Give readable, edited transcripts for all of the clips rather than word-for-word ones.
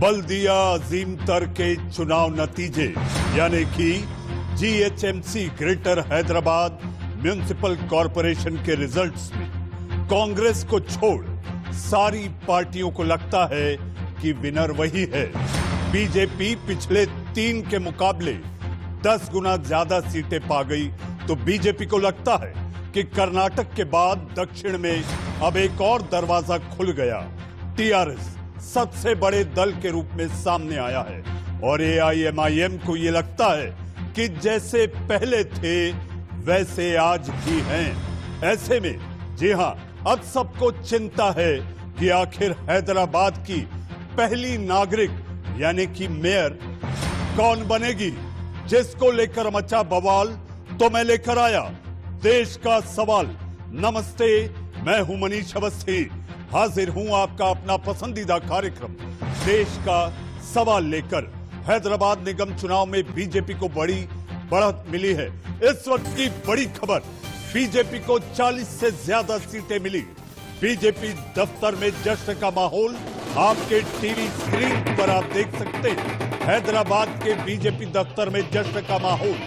बल्दिया अजीम तर के चुनाव नतीजे यानी कि GHMC greater Hyderabad municipal corporation के रिजल्ट्स में कांग्रेस को छोड़ सारी पार्टियों को लगता है कि विनर वही है। बीजेपी पिछले 3 के मुकाबले 10 गुना ज्यादा सीटें पा गई, तो बीजेपी को लगता है कि कर्नाटक के बाद दक्षिण में अब एक और दरवाजा खुल गया। टीआरएस सबसे बड़े दल के रूप में सामने आया है और एआईएमआईएम को यह लगता है कि जैसे पहले थे वैसे आज भी हैं। ऐसे में जी हां, अब सबको चिंता है कि आखिर हैदराबाद की पहली नागरिक यानी कि मेयर कौन बनेगी, जिसको लेकर मचा बवाल तो मैं लेकर आया देश का सवाल। नमस्ते, मैं हूं मनीष अवस्थी, हाजिर हूं आपका अपना पसंदीदा कार्यक्रम देश का सवाल लेकर। हैदराबाद निगम चुनाव में बीजेपी को बड़ी बढ़त मिली है। इस वक्त की बड़ी खबर, बीजेपी को 40 से ज्यादा सीटें मिली। बीजेपी दफ्तर में जश्न का माहौल आपके टीवी स्क्रीन पर आप देख सकते हैं। हैदराबाद के बीजेपी दफ्तर में जश्न का माहौल,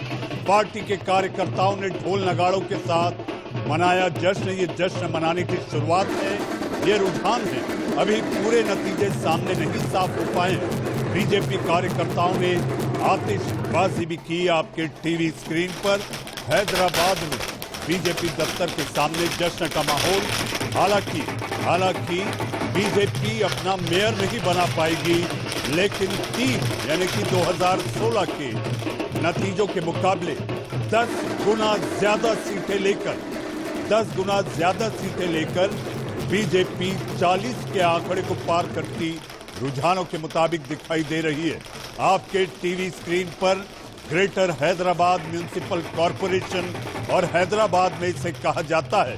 पार्टी के कार्यकर्ताओं ने ढोल नगाड़ों के साथ मनाया जश्न। ये जश्न मनाने की शुरुआत है, ये रुझान है, अभी पूरे नतीजे सामने नहीं साफ हो पाए। बीजेपी कार्यकर्ताओं ने आतिशबाजी भी की आपके टीवी स्क्रीन पर। हैदराबाद में बीजेपी दफ्तर के सामने जश्न का माहौल। हालांकि बीजेपी अपना मेयर नहीं बना पाएगी, लेकिन 3 यानी कि 2016 के नतीजों के मुकाबले 10 गुना ज्यादा सीटें लेकर बीजेपी 40 के आंकड़े को पार करती रुझानों के मुताबिक दिखाई दे रही है। आपके टीवी स्क्रीन पर ग्रेटर हैदराबाद म्युनिसिपल कॉरपोरेशन और हैदराबाद में इसे कहा जाता है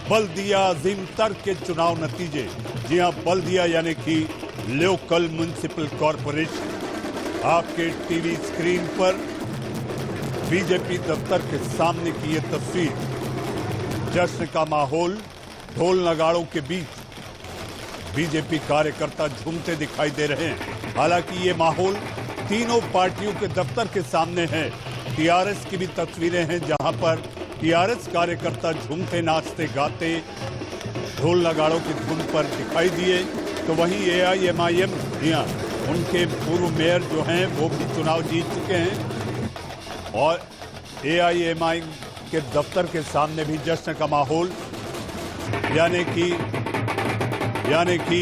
बल्दिया अजीम तर के चुनाव नतीजे। जी हां, बल्दिया यानी कि लोकल म्युनिसिपल कॉरपोरेशन। आपके टीवी स्क्रीन पर बीजेपी दफ्तर के सामने की ये तस्वीर, जश्न का माहौल, ढोल नगाड़ों के बीच बीजेपी कार्यकर्ता झूमते दिखाई दे रहे हैं। हालांकि ये माहौल तीनों पार्टियों के दफ्तर के सामने है। टीआरएस की भी तस्वीरें हैं जहां पर टीआरएस कार्यकर्ता झूमते नाचते गाते ढोल नगाड़ों की धुन पर दिखाई दिए। तो वहीं एआईएमआईएम, उनके पूर्व मेयर जो हैं वो भी चुनाव जीत चुके हैं और एआईएमआईएम के दफ्तर के सामने भी जश्न का माहौल, यानी कि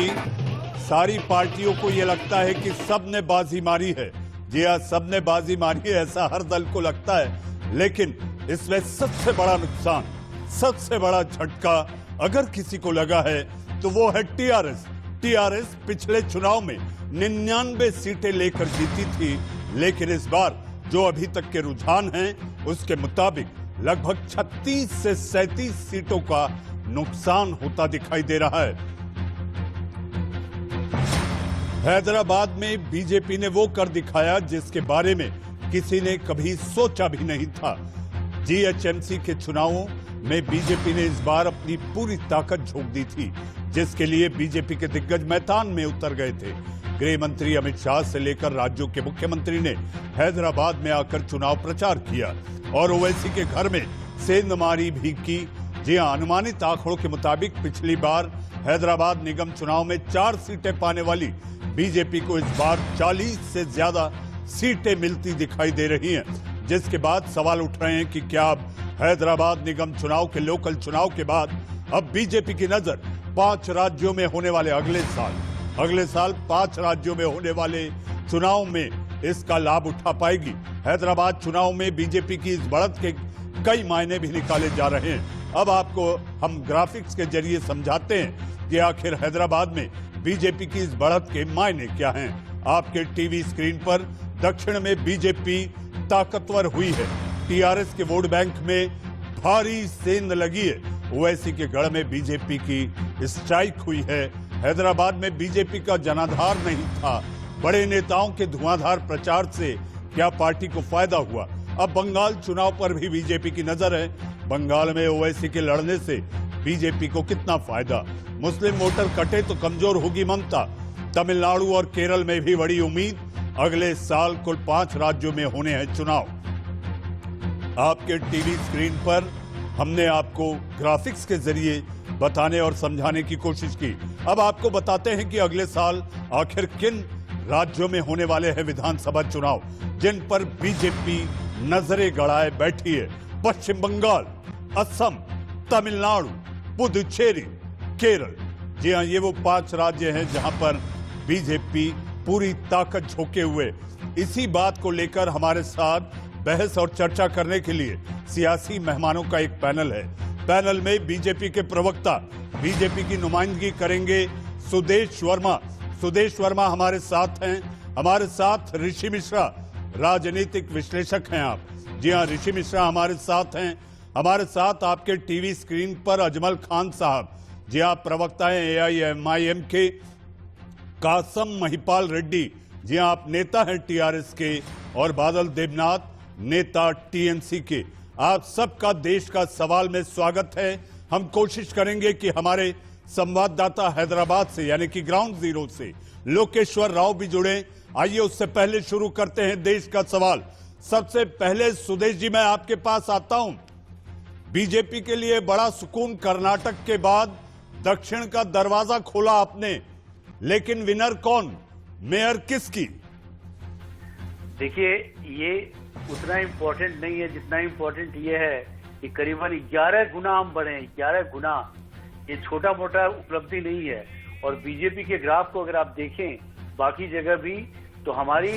सारी पार्टियों को यह लगता है कि सबने बाजी मारी है। जी हां, सबने बाजी मारी है, ऐसा हर दल को लगता है। लेकिन इसमें सबसे बड़ा नुकसान, सबसे बड़ा झटका अगर किसी को लगा है तो वो है टीआरएस। टीआरएस पिछले चुनाव में 99 सीटें लेकर जीती थी, लेकिन इस बार जो अभी तक के रुझान हैं उसके मुताबिक लगभग 36 से 37 सीटों का नुकसान होता दिखाई दे रहा है। हैदराबाद में बीजेपी ने वो कर दिखाया जिसके बारे में किसी ने कभी सोचा भी नहीं था। जीएचएमसी के चुनावों में बीजेपी ने इस बार अपनी पूरी ताकत झोंक दी थी, जिसके लिए बीजेपी के दिग्गज मैदान में उतर गए थे। गृह मंत्री अमित शाह से लेकर राज्यों के मुख्यमंत्री ने हैदराबाद में आकर चुनाव प्रचार किया और ओवैसी के घर में सेंधमारी भी की। जी हां, अनुमानित आंकड़ों के मुताबिक पिछली बार हैदराबाद निगम चुनाव में 4 सीटें पाने वाली बीजेपी को इस बार 40 से ज्यादा सीटें मिलती दिखाई दे रही हैं, जिसके बाद सवाल उठ रहे हैं कि क्या अब हैदराबाद निगम चुनाव के लोकल चुनाव के बाद अब बीजेपी की नजर 5 राज्यों में होने वाले अगले साल 5 राज्यों में होने वाले चुनाव में इसका लाभ उठा पाएगी। हैदराबाद चुनाव में बीजेपी की इस बढ़त के कई मायने भी निकाले जा रहे हैं। अब आपको हम ग्राफिक्स के जरिए समझाते हैं कि आखिर हैदराबाद में बीजेपी की इस बढ़त के मायने क्या हैं। आपके टीवी स्क्रीन पर दक्षिण में बीजेपी ताकतवर हुई है। टीआरएस के वोट बैंक में भारी सेंध लगी है। ओवैसी के गढ़ में बीजेपी की स्ट्राइक हुई है। हैदराबाद में बीजेपी का जनाधार नहीं था। बड़े नेताओं के धुआंधार प्रचार से क्या पार्टी को फायदा हुआ? अब बंगाल चुनाव पर भी बीजेपी की नजर है। बंगाल में ओवैसी के लड़ने से बीजेपी को कितना फायदा? मुस्लिम वोटर कटे तो कमजोर होगी ममता। तमिलनाडु और केरल में भी बड़ी उम्मीद। अगले साल कुल 5 राज्यों में होने हैं चुनाव। आपके टीवी स्क्रीन पर हमने आपको ग्राफिक्स के जरिए बताने और समझाने की कोशिश की। अब आपको बताते हैं कि अगले साल आखिर किन राज्यों में होने वाले हैं विधानसभा चुनाव, जिन पर बीजेपी नजरें गड़ाए बैठी है। पश्चिम बंगाल, असम, तमिलनाडु, पुदुचेरी, केरल। जी हां, ये वो 5 राज्य हैं जहां पर बीजेपी पूरी ताकत झोंके हुए। इसी बात को लेकर हमारे साथ बहस और चर्चा करने के लिए सियासी मेहमानों का एक पैनल है। पैनल में बीजेपी के प्रवक्ता बीजेपी की नुमाइंदगी करेंगे सुदेश वर्मा। सुदेश वर्मा हमारे साथ हैं। हमारे साथ ऋषि मिश्रा, राजनीतिक विश्लेषक हैं आप। जी हां, ऋषि मिश्रा हमारे साथ हैं। हमारे साथ आपके टीवी स्क्रीन पर अजमल खान साहब, जी हां, प्रवक्ता हैं AIMIM के। कासम महिपाल रेड्डी, जी हां, आप नेता हैं TRS के। और बादल देवनाथ, नेता TMC के। आप सबका देश का सवाल में स्वागत है। हम कोशिश करेंगे कि हमारे संवाददाता हैदराबाद से यानी कि ग्राउंड जीरो से लोकेश्वर राव भी जुड़े। आइए उससे पहले शुरू करते हैं देश का सवाल। सबसे पहले सुदेश जी, मैं आपके पास आता हूं। बीजेपी के लिए बड़ा सुकून, कर्नाटक के बाद दक्षिण का दरवाजा खोला आपने, लेकिन विनर कौन, मेयर किसकी? देखिए, ये उतना इम्पोर्टेंट नहीं है जितना इम्पोर्टेंट ये है कि करीबन 11 गुना हम बढ़े। 11 गुना, ये छोटा मोटा उपलब्धि नहीं है। और बीजेपी के ग्राफ को अगर आप देखें बाकी जगह भी, तो हमारी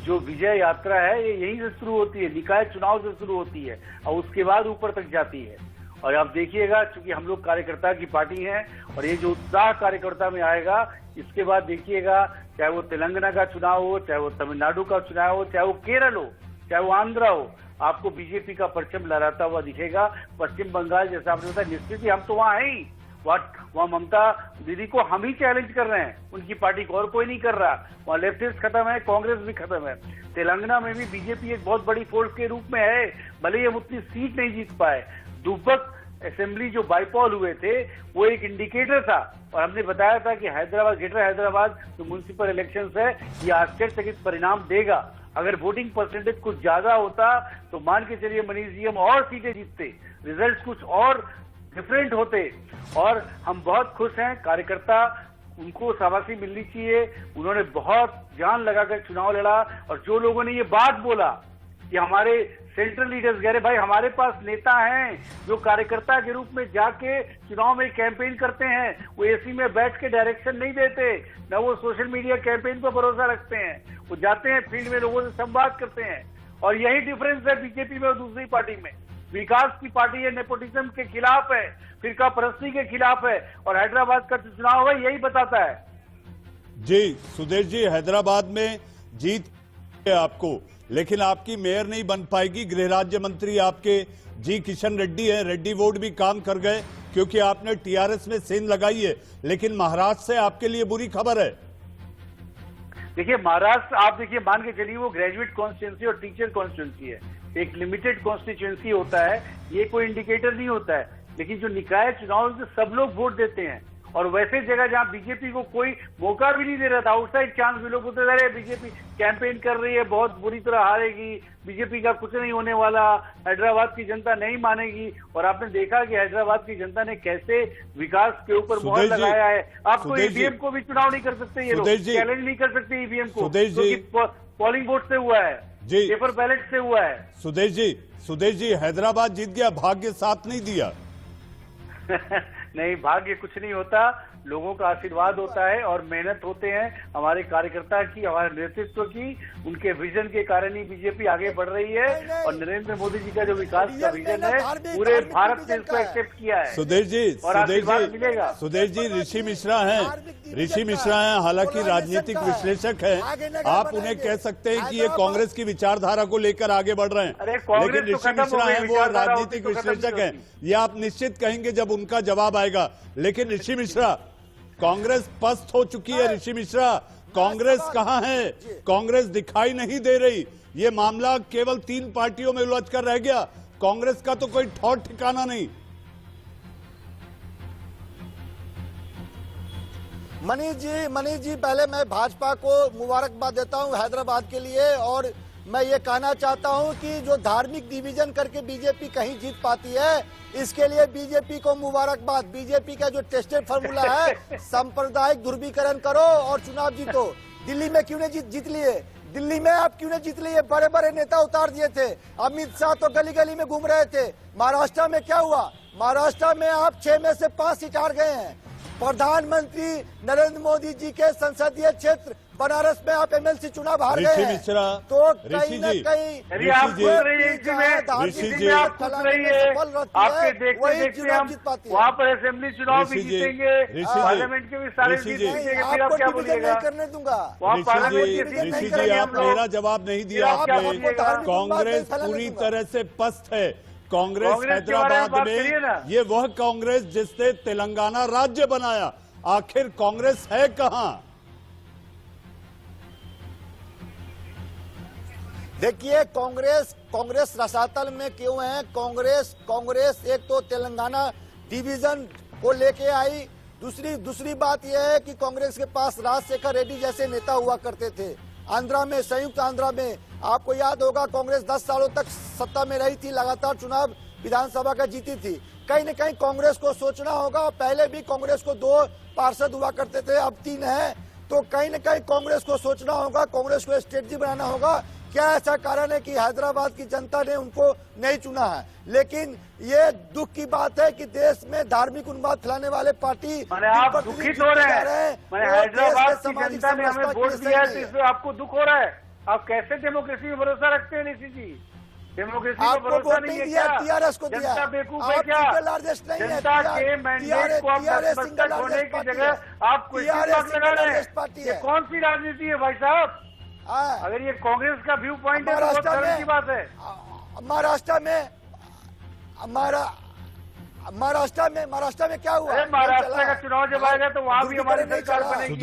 जो विजय यात्रा है ये यहीं से शुरू होती है, निकाय चुनाव से शुरू होती है और उसके बाद ऊपर तक जाती है। और आप देखिएगा, चूंकि हम लोग कार्यकर्ता की पार्टी है और ये जो उत्साह कार्यकर्ता में आएगा, इसके बाद देखिएगा, चाहे वो तेलंगाना का चुनाव हो, चाहे वो तमिलनाडु का चुनाव हो, चाहे वो केरल हो, चाहे वो आंध्रा हो, आपको बीजेपी का परचम लहराता हुआ दिखेगा। पश्चिम बंगाल जैसा आपने बताया, निश्चित ही हम तो वहां हैं ही। वहाँ ममता दीदी को हम ही चैलेंज कर रहे हैं, उनकी पार्टी को और कोई नहीं कर रहा। वहाँ लेफ्टिस्ट खत्म है, कांग्रेस भी खत्म है। तेलंगाना में भी बीजेपी एक बहुत बड़ी फोर्स के रूप में है, भले ही हम उतनी सीट नहीं जीत पाए। दुब्बक असेंबली जो बाईपॉल हुए थे, वो एक इंडिकेटर था। और हमने बताया था कि हैदराबाद, ग्रेटर हैदराबाद जो म्युनिसिपल इलेक्शंस है, ये आश्चर्यचकित परिणाम देगा। अगर वोटिंग परसेंटेज कुछ ज्यादा होता तो मान के चलिए मनीष जी हम और सीटें जीतते, रिजल्ट कुछ और डिफरेंट होते। और हम बहुत खुश हैं, कार्यकर्ता उनको शाबाशी मिलनी चाहिए। उन्होंने बहुत जान लगाकर चुनाव लड़ा। और जो लोगों ने ये बात बोला कि हमारे सेंट्रल लीडर्स कह रहे, भाई हमारे पास नेता हैं जो कार्यकर्ता के रूप में जाके चुनाव में कैंपेन करते हैं, वो एसी में बैठ के डायरेक्शन नहीं देते, न वो सोशल मीडिया कैंपेन पर भरोसा रखते हैं, वो जाते हैं फील्ड में, लोगों से संवाद करते हैं। और यही डिफरेंस है बीजेपी में और दूसरी पार्टी में। विकास की पार्टी है, नेपोटिज्म के खिलाफ है, फिरका परस्ती के खिलाफ है। और हैदराबाद का चुनाव है, यही बताता है। जी सुदेश जी, हैदराबाद में जीत है आपको, लेकिन आपकी मेयर नहीं बन पाएगी। गृह राज्य मंत्री आपके जी किशन रेड्डी है। रेड्डी वोट भी काम कर गए क्योंकि आपने TRS में सेंध लगाई है। लेकिन महाराष्ट्र से आपके लिए बुरी खबर है। देखिए, महाराष्ट्र आप देखिए, मान के चलिए वो ग्रेजुएट कॉन्स्टिट्यूंसी और टीचर कॉन्स्टिट्यूंसी है, एक लिमिटेड कॉन्स्टिट्यूंसी होता है, ये कोई इंडिकेटर नहीं होता है। लेकिन जो निकाय चुनाव में सब लोग वोट देते हैं। और वैसे जगह जहां बीजेपी को कोई मौका भी नहीं दे रहा था, आउटसाइड चांस भी लोग बोलते रहे, बीजेपी कैंपेन कर रही है, बहुत बुरी तरह हारेगी, बीजेपी का कुछ नहीं होने वाला, हैदराबाद की जनता नहीं मानेगी। और आपने देखा कि हैदराबाद की जनता ने कैसे विकास के ऊपर मोहर लगाया है। आपको ईवीएम को भी चुनाव नहीं कर सकते, ये लोग चैलेंज नहीं कर सकते ईवीएम को, क्योंकि पोलिंग वोट से हुआ है, पेपर बैलेट से हुआ है। सुदेश जी, हैदराबाद जीत गया, भाग्य साथ नहीं दिया। नहीं, भाग्य कुछ नहीं होता, लोगों का आशीर्वाद होता है और मेहनत होते हैं हमारे कार्यकर्ता की, हमारे नेतृत्व की, उनके विजन के कारण ही बीजेपी आगे बढ़ रही है। और नरेंद्र मोदी जी का जो विकास का विजन है, पूरे भारत ने इसको एक्सेप्ट किया है। सुदेश जी, ऋषि मिश्रा हैं, हालांकि राजनीतिक विश्लेषक हैं। आप उन्हें कह सकते हैं कि ये कांग्रेस की विचारधारा को लेकर आगे बढ़ रहे हैं, लेकिन ऋषि मिश्रा हैं, वो राजनीतिक विश्लेषक हैं। ये आप निश्चित कहेंगे जब उनका जवाब आएगा। लेकिन ऋषि मिश्रा, कांग्रेस पस्त हो चुकी है। ऋषि मिश्रा, कांग्रेस कहां है? कांग्रेस दिखाई नहीं दे रही। ये मामला केवल 3 पार्टियों में उलझ कर रह गया। कांग्रेस का तो कोई ठौर ठिकाना नहीं। मनीष जी पहले मैं भाजपा को मुबारकबाद देता हूं हैदराबाद के लिए, और मैं ये कहना चाहता हूं कि जो धार्मिक डिवीजन करके बीजेपी कहीं जीत पाती है, इसके लिए बीजेपी को मुबारकबाद। बीजेपी का जो टेस्टेड फार्मूला है, सांप्रदायिक ध्रुवीकरण करो और चुनाव जीतो। दिल्ली में क्यों नहीं जीत लिए? दिल्ली में आप क्यों नहीं जीत लिए? बड़े बड़े नेता उतार दिए थे। अमित शाह तो गली गली में घूम रहे थे। महाराष्ट्र में क्या हुआ? महाराष्ट्र में आप 6 में से 5 सीट हार गए हैं। प्रधानमंत्री नरेंद्र मोदी जी के संसदीय क्षेत्र बनारस में आप एमएलसी चुनाव हार गए हैं। तो कहीं न कहीं आपके देखते हम वहाँ पर असेंबली चुनाव भी जीतेंगे, पार्लियामेंट के भी सारे जीतेंगे, फिर आप क्या बोलिएगा? करने दूंगा। ऋषि जी, आप मेरा जवाब नहीं दिया आपने। कांग्रेस पूरी तरह से पस्त है। कांग्रेस हैदराबाद में ये वह कांग्रेस जिसने तेलंगाना राज्य बनाया, आखिर कांग्रेस है कहां? देखिए, कांग्रेस रसातल में क्यों है? कांग्रेस एक तो तेलंगाना डिवीजन को लेके आई। दूसरी बात यह है कि कांग्रेस के पास राजशेखर रेड्डी जैसे नेता हुआ करते थे। आंध्रा में, संयुक्त आंध्रा में आपको याद होगा, कांग्रेस 10 सालों तक सत्ता में रही थी, लगातार चुनाव विधानसभा का जीती थी। कहीं न कहीं कांग्रेस को सोचना होगा। पहले भी कांग्रेस को 2 पार्षद हुआ करते थे, अब 3 हैं। तो कहीं न कहीं कांग्रेस को सोचना होगा, कांग्रेस को स्ट्रेटजी बनाना होगा। क्या ऐसा कारण है कि हैदराबाद की जनता ने उनको नहीं चुना है? लेकिन ये दुख की बात है कि देश में धार्मिक उन्माद फैलाने वाले पार्टी आप दुखित हो रहे हैं। हैदराबाद की जनता ने हमें वोट दिया है, तो इसमें आपको दुख हो रहा है। आप कैसे डेमोक्रेसी में भरोसा रखते हैं ऋषि जी? डेमोक्रेसी में भरोसा नहीं है क्या? टीआरएस को दिया। जनता बेवकूफ है क्या? जनता के मैंडेट को आप नतमस्तक होने की जगह आप क्वेश्चन मार्क लगा रहे हैं। ये कौन सी राजनीति है भाई साहब? अगर ये कांग्रेस का व्यू पॉइंट है तो बहुत शर्म की बात है। महाराष्ट्र में क्या हुआ? महाराष्ट्र का चुनाव जब आएगा तो वहाँ भी हमारी सरकार बनेगी।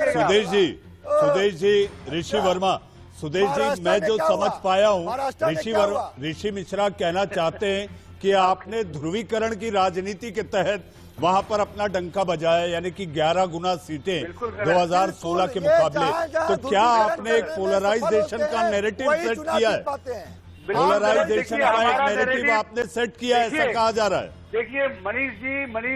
सुदेश जी, ऋषि वर्मा, सुदेश जी, मैं जो समझ पाया हूँ, ऋषि मिश्रा कहना चाहते हैं कि आपने ध्रुवीकरण की राजनीति के तहत वहां पर अपना डंका बजाया, यानी कि 11 गुना सीटें 2016 के मुकाबले। तो क्या आपने एक पोलराइजेशन का नैरेटिव सेट किया है? पोलराइजेशन का एक नैरेटिव आपने सेट किया है, ऐसा कहा जा रहा है। देखिए मनीष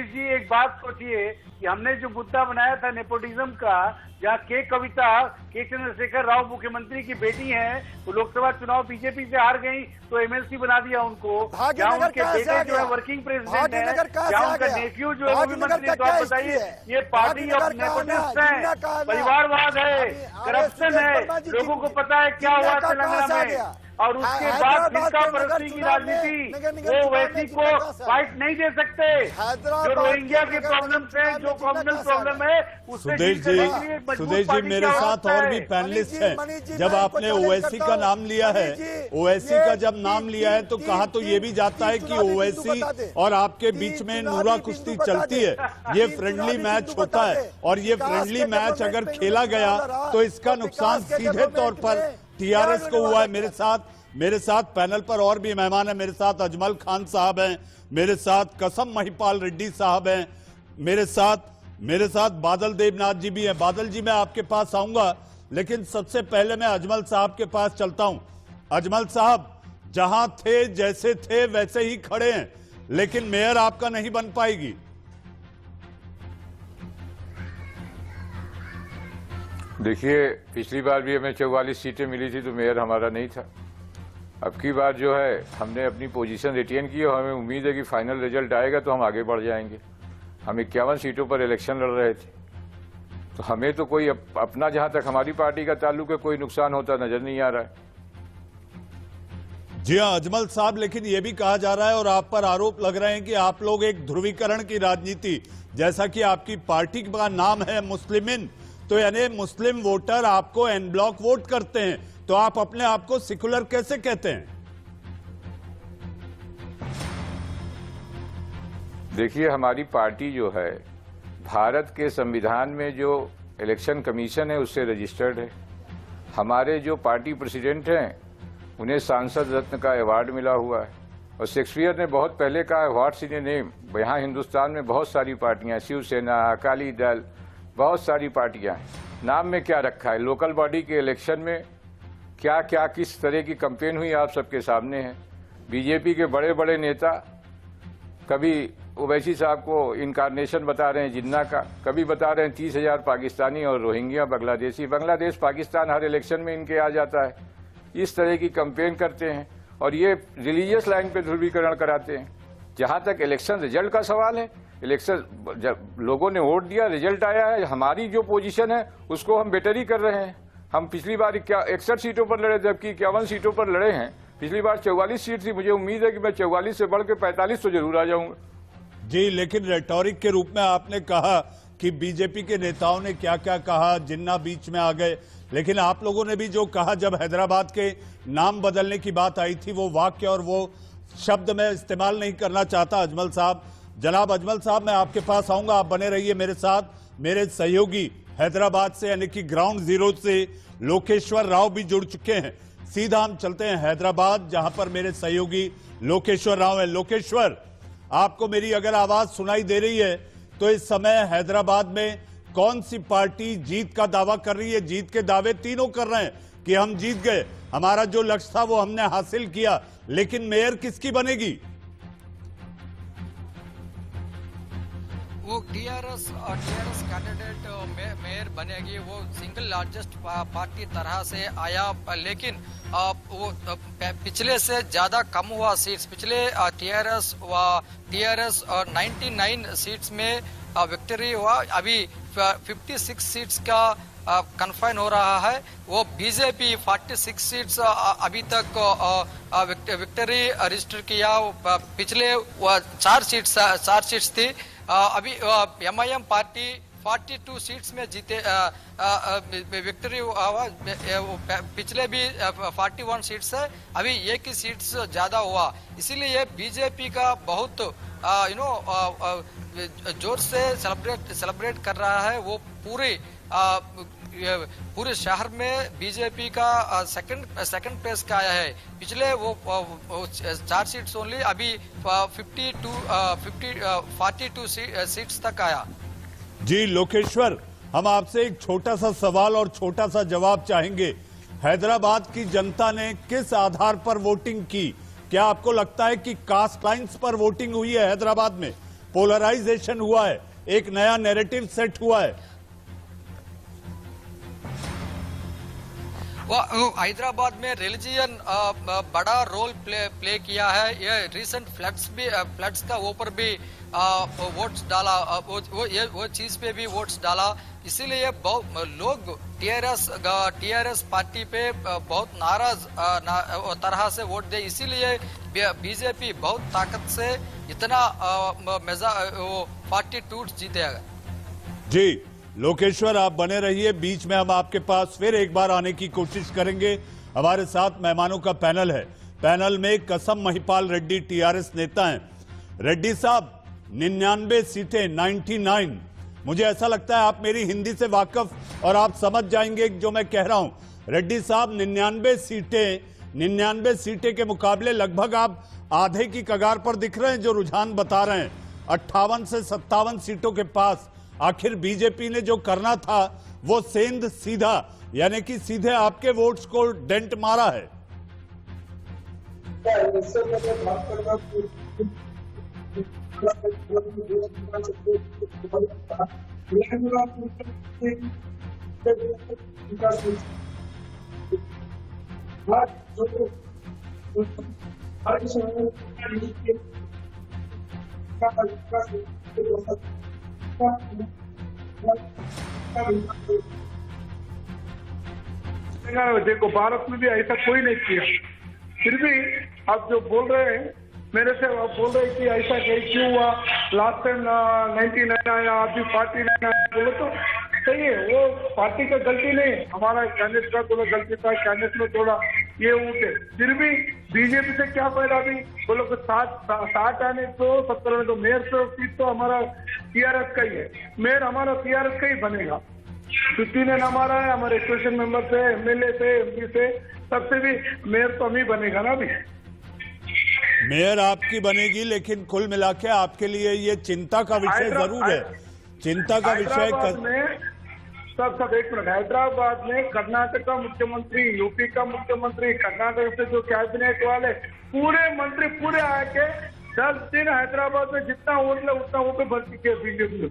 जी एक बात सोचिए कि हमने जो मुद्दा बनाया था नेपोटिज्म का, जहाँ के चंद्रशेखर राव मुख्यमंत्री की बेटी हैं, वो लोकसभा चुनाव बीजेपी से हार गई तो एमएलसी बना दिया उनको। जहाँ उनके बेटे जो है वर्किंग प्रेसिडेंट है, जहाँ उनका नेफ्यू जो है वो भी मंत्री। तो आप बताइए, ये पार्टी ऑफ नेपोटिस्ट है, परिवारवाद है, करप्शन है। लोगों को पता है क्या हुआ तेलंगाना में, और उसके बाद फिरका परस्ती की राजनीति, वो वैसी को फाइट नहीं दे सकते। जो रोहिंग्या के प्रॉब्लम है, जो कॉमनल प्रॉब्लम है, सुदेश जी, मेरे साथ और भी पैनलिस्ट हैं। जब आपने ओवैसी का नाम लिया है, ओवैसी का जब नाम लिया है तो कहा तो ये भी जाता है कि ओवैसी और आपके बीच में नूरा कुश्ती चलती है। ये फ्रेंडली मैच होता है, और ये फ्रेंडली मैच अगर खेला गया तो इसका नुकसान सीधे तौर पर टीआरएस को हुआ है। मेरे साथ पैनल पर और भी मेहमान हैं। मेरे साथ अजमल खान साहब हैं, मेरे साथ कसम महिपाल रेड्डी साहब हैं, मेरे साथ बादल देवनाथ जी भी हैं। बादल जी, मैं आपके पास आऊंगा, लेकिन सबसे पहले मैं अजमल साहब के पास चलता हूं। अजमल साहब, जहां थे जैसे थे वैसे ही खड़े हैं, लेकिन मेयर आपका नहीं बन पाएगी। देखिए, पिछली बार भी हमें 44 सीटें मिली थी तो मेयर हमारा नहीं था। अब की बार जो है हमने अपनी पोजीशन रिटेन की और हमें उम्मीद है कि फाइनल रिजल्ट आएगा तो हम आगे बढ़ जाएंगे। हम 51 सीटों पर इलेक्शन लड़ रहे थे, तो हमें तो कोई अपना, जहां तक हमारी पार्टी का ताल्लुक है, कोई नुकसान होता नजर नहीं आ रहा है। जी हाँ अजमल साहब, लेकिन यह भी कहा जा रहा है और आप पर आरोप लग रहे हैं कि आप लोग एक ध्रुवीकरण की राजनीति, जैसा कि आपकी पार्टी का नाम है मुस्लिमिन, तो यानी मुस्लिम वोटर आपको एन ब्लॉक वोट करते हैं, तो आप अपने आप को सेकुलर कैसे कहते हैं? देखिए, हमारी पार्टी जो है भारत के संविधान में जो इलेक्शन कमीशन है उससे रजिस्टर्ड है। हमारे जो पार्टी प्रेसिडेंट हैं उन्हें सांसद रत्न का अवार्ड मिला हुआ है, और शेक्सपियर ने बहुत पहले कहा, व्हाट्स इन ए नेम। यहाँ हिंदुस्तान में बहुत सारी पार्टियां, शिवसेना, अकाली दल, बहुत सारी पार्टियां हैं, नाम में क्या रखा है। लोकल बॉडी के इलेक्शन में क्या क्या किस तरह की कैंपेन हुई आप सबके सामने है। बीजेपी के बड़े बड़े नेता कभी ओवैसी साहब को इनकारनेशन बता रहे हैं जिन्ना का, कभी बता रहे हैं 30,000 पाकिस्तानी और रोहिंग्या बांग्लादेशी। बांग्लादेश पाकिस्तान हर इलेक्शन में इनके आ जाता है। इस तरह की कैंपेन करते हैं और ये रिलीजियस लाइन पे ध्रुवीकरण कराते हैं। जहां तक इलेक्शन रिजल्ट का सवाल है, इलेक्शन जब लोगों ने वोट दिया, रिजल्ट आया है, हमारी जो पोजीशन है उसको हम बेटर ही कर रहे हैं। हम पिछली बार 61 सीटों पर लड़े, जबकि 51 सीटों पर लड़े हैं। पिछली बार 44 सीट थी, मुझे उम्मीद है कि मैं 44 से बढ़ के 45 तो जरूर आ जाऊंगा। जी, लेकिन रेटोरिक के रूप में आपने कहा कि बीजेपी के नेताओं ने क्या क्या कहा, जिन्ना बीच में आ गए, लेकिन आप लोगों ने भी जो कहा, जब हैदराबाद के नाम बदलने की बात आई थी, वो वाक्य और वो शब्द मैं इस्तेमाल नहीं करना चाहता। अजमल साहब, जनाब अजमल साहब, मैं आपके पास आऊंगा, आप बने रहिए मेरे साथ। मेरे सहयोगी हैदराबाद से यानी कि ग्राउंड जीरो से लोकेश्वर राव भी जुड़ चुके हैं। सीधा हम चलते हैं हैदराबाद, जहां पर मेरे सहयोगी लोकेश्वर राव है। लोकेश्वर, आपको मेरी अगर आवाज सुनाई दे रही है तो इस समय हैदराबाद में कौन सी पार्टी जीत का दावा कर रही है? जीत के दावे तीनों कर रहे हैं कि हम जीत गए, हमारा जो लक्ष्य था वो हमने हासिल किया, लेकिन मेयर किसकी बनेगी? वो टीआरएस कैंडिडेट मेयर बनेगी। वो सिंगल लार्जेस्ट पार्टी तरह से आया, लेकिन वो पिछले से ज्यादा कम हुआ सीट्स। पिछले टीआरएस 99 सीट्स में विक्ट्री हुआ, अभी 56 सीट्स का कन्फाइन हो रहा है। वो बीजेपी 46 सीट्स अभी तक विक्ट्री रजिस्टर किया। पिछले 4 सीट्स थी। अभी एमआईएम पार्टी 42 सीट्स में जीते, विक्ट्री हुआ। पिछले भी 41 सीट्स है, अभी एक ही सीट्स ज्यादा हुआ। इसीलिए बीजेपी का बहुत जोर से सेलिब्रेट कर रहा है। वो पूरे शहर में बीजेपी का सेकंड प्लेस का आया है। पिछले वो 4 सीट्स ओनली, अभी 42 सीट्स तक आया। जी लोकेश्वर, हम आपसे एक छोटा सा सवाल और छोटा सा जवाब चाहेंगे। हैदराबाद की जनता ने किस आधार पर वोटिंग की? क्या आपको लगता है कि कास्ट लाइन्स पर वोटिंग हुई है? हैदराबाद में पोलराइजेशन हुआ है, एक नया नैरेटिव सेट हुआ है। हैदराबाद में रिलीजियन बड़ा रोल प्ले किया है। ये रिसेंट फ्लड्स का ऊपर भी वोट्स डाला, वो चीज पे भी वोट्स डाला। इसीलिए लोग टीआरएस पार्टी पे बहुत नाराज तरह से वोट दे। इसीलिए बीजेपी बहुत ताकत से इतना 42 जीतेगा। जी लोकेश्वर, आप बने रहिए, बीच में हम आपके पास फिर एक बार आने की कोशिश करेंगे। हमारे साथ मेहमानों का पैनल है। पैनल में कसम महिपाल रेड्डी टीआरएस नेता हैं। रेड्डी साहब, 99 सीटें, 99, मुझे ऐसा लगता है आप मेरी हिंदी से वाकिफ और आप समझ जाएंगे जो मैं कह रहा हूं। रेड्डी साहब, 99 सीटें के मुकाबले लगभग आप आधे की कगार पर दिख रहे हैं। जो रुझान बता रहे हैं 58 से 57 सीटों के पास। आखिर बीजेपी ने जो करना था वो सेंध सीधा, यानी कि सीधे आपके वोट्स को डेंट मारा है। देखो, भारत में भी ऐसा कोई नहीं किया। फिर भी आप जो बोल रहे हैं मेरे से, आप बोल रहे हैं कि ऐसा क्यों हुआ, लास्ट टाइम 99 आया, अभी 49 आया, बोलो तो सही है। वो पार्टी का गलती नहीं, हमारा कैंडिडेट का थोड़ा गलती था, कैंडिडेट में थोड़ा ये उठे। फिर भी बीजेपी से क्या फायदा? अभी बोलो कि 60 आने तो 70 में तो मेयर सीट तो हमारा टीआरएस का ही है। मेयर हमारा टीआरएस का ही बनेगा। 59 हमारा है, हमारे एसोसिएशन मेंबर से, एमएलए से, एमपी से, सबसे भी मेयर तो हम ही बनेगा ना। अभी मेयर आपकी बनेगी, लेकिन कुल मिला के आपके लिए ये चिंता का विषय जरूर है। चिंता का विषय सब एक मिनट, हैदराबाद में कर्नाटक का मुख्यमंत्री, यूपी का मुख्यमंत्री, कर्नाटक से जो कैबिनेट वाले पूरे मंत्री पूरे आके 10 दिन हैदराबाद में जितना वोट ले उतना वोट पे भर्ती किया बीजेपी ने।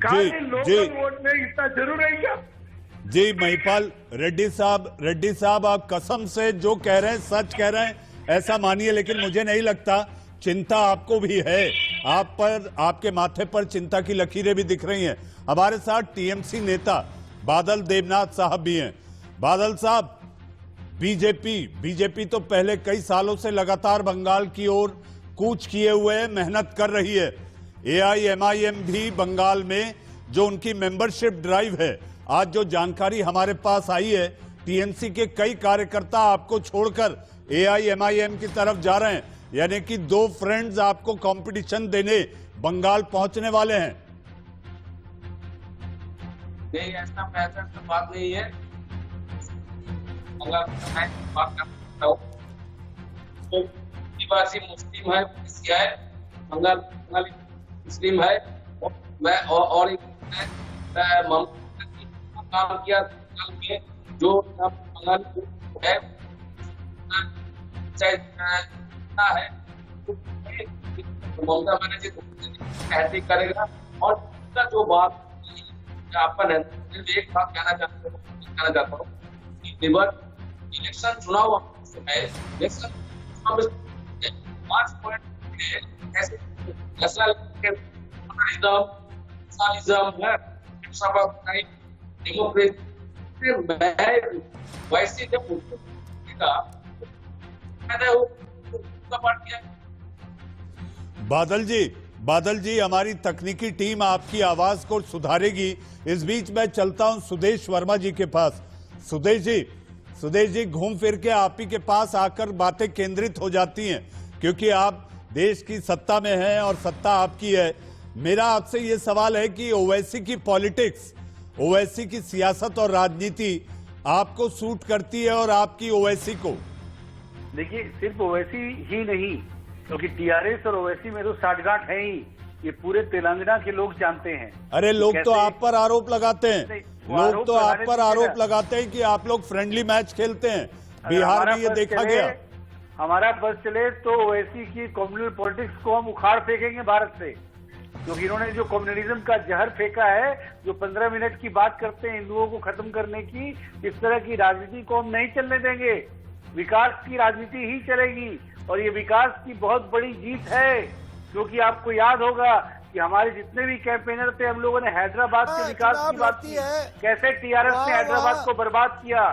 खाली लोकल वोट में इतना जरूर है क्या? जी महिपाल रेड्डी साहब आप कसम से जो कह रहे हैं सच कह रहे हैं ऐसा मानिए, लेकिन मुझे नहीं लगता, चिंता आपको भी है, आप पर, आपके माथे पर चिंता की लकीरें भी दिख रही हैं। हमारे साथ टीएमसी नेता बादल देवनाथ साहब भी हैं। बादल साहब, बीजेपी तो पहले कई सालों से लगातार बंगाल की ओर कूच किए हुए मेहनत कर रही है। AIMIM भी बंगाल में जो उनकी मेंबरशिप ड्राइव है, आज जो जानकारी हमारे पास आई है, टीएमसी के कई कार्यकर्ता आपको छोड़कर AIMIM की तरफ जा रहे हैं, यानी कि 2 फ्रेंड्स आपको कंपटीशन देने बंगाल पहुंचने वाले हैं। नहीं, ऐसा बात नहीं है। आदिवासी मुस्लिम है, है बंगाली मुस्लिम है, मैं और काम किया में जो बंगाली है है ममता बनर्जी ऐसे करेगा। और जो बात आपन है, एक बात कहना चाहता हूँ इलेक्शन चुनाव इलेक्शन 5 पॉइंट ऐसे फैसला लेके वैसे जब बादल जी हमारी तकनीकी टीम आपकी आवाज को सुधारेगी। इस बीच मैं चलता हूं सुदेश वर्मा जी के पास। सुदेश जी घूम फिर के आप ही के पास आकर बातें केंद्रित हो जाती हैं, क्योंकि आप देश की सत्ता में हैं और सत्ता आपकी है। मेरा आपसे ये सवाल है कि ओवैसी की पॉलिटिक्स, ओवैसी की सियासत और राजनीति आपको सूट करती है और आपकी ओवैसी को? देखिए, सिर्फ ओवैसी ही नहीं, क्योंकि टीआरएस और ओवैसी में तो साठगांठ है ही, ये पूरे तेलंगाना के लोग जानते हैं। अरे लोग तो आप पर आरोप लगाते हैं, लोग तो आप पर आरोप लगाते हैं कि आप लोग फ्रेंडली मैच खेलते हैं। बिहार में ये देखा गया। हमारा बस चले तो ओवैसी की कम्युनल पॉलिटिक्स को हम उखाड़ फेंकेंगे भारत से, क्योंकि इन्होंने जो कम्युनलिज्म का जहर फेंका है, जो 15 मिनट की बात करते हैं हिंदुओं को खत्म करने की, इस तरह की राजनीति को हम नहीं चलने देंगे। विकास की राजनीति ही चलेगी, और ये विकास की बहुत बड़ी जीत है। क्योंकि आपको याद होगा कि हमारे जितने भी कैंपेनर थे, हम लोगों ने हैदराबाद के विकास की बात की, कैसे टीआरएस ने हैदराबाद को बर्बाद किया।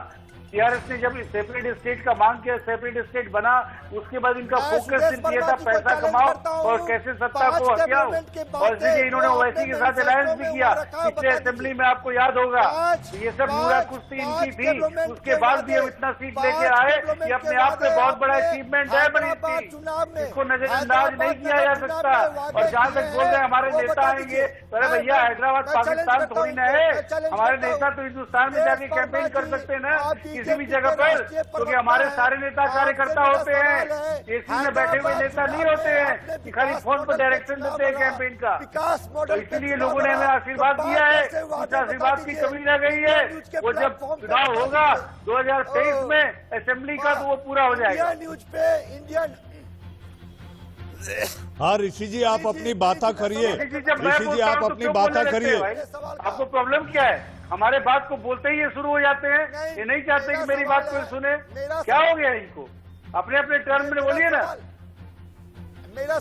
टीआरएस ने जब सेपरेट स्टेट का मांग किया, सेपरेट स्टेट बना, उसके बाद इनका फोकस सिर्फ ये था पैसा कमाओ और कैसे सत्ता को हथियाओ। और इसलिए इन्होंने ओवैसी के साथ अलायंस भी किया। पिछले असेंबली में आपको याद होगा ये सब नूरा कुश्ती इनकी थी, उसके बाद भी हम इतना सीट लेके आए, ये अपने आप में बहुत बड़ा अचीवमेंट है बनी थी, इसको नजरअंदाज नहीं किया जा सकता। और जहाँ तक बोल रहे हमारे नेता आएंगे, अरे भैया हैदराबाद पाकिस्तान थोड़ी ना है, हमारे नेता तो हिंदुस्तान में जाके कैंपेन कर सकते हैं ना किसी भी जगह पर, क्योंकि हमारे सारे नेता कार्यकर्ता होते हैं, एसी में बैठे हुए नेता नहीं होते हैं कि खाली फोन पर डायरेक्शन देते हैं कैंपेन का। तो इसीलिए लोगों ने हमें आशीर्वाद दिया है, उस आशीर्वाद की कमी रह गई है। वो जब चुनाव होगा 2023 में असेंबली का, तो वो पूरा हो जाएगा। हाँ ऋषि जी आप अपनी बातें करिए, ऋषि जी आप अपनी बातें करिए। आपको प्रॉब्लम क्या है? हमारे बात को बोलते ही ये शुरू हो जाते हैं, ये नहीं चाहते कि मेरी बात कोई सुने। क्या हो गया इनको? अपने अपने टर्म में बोलिए ना। मेरा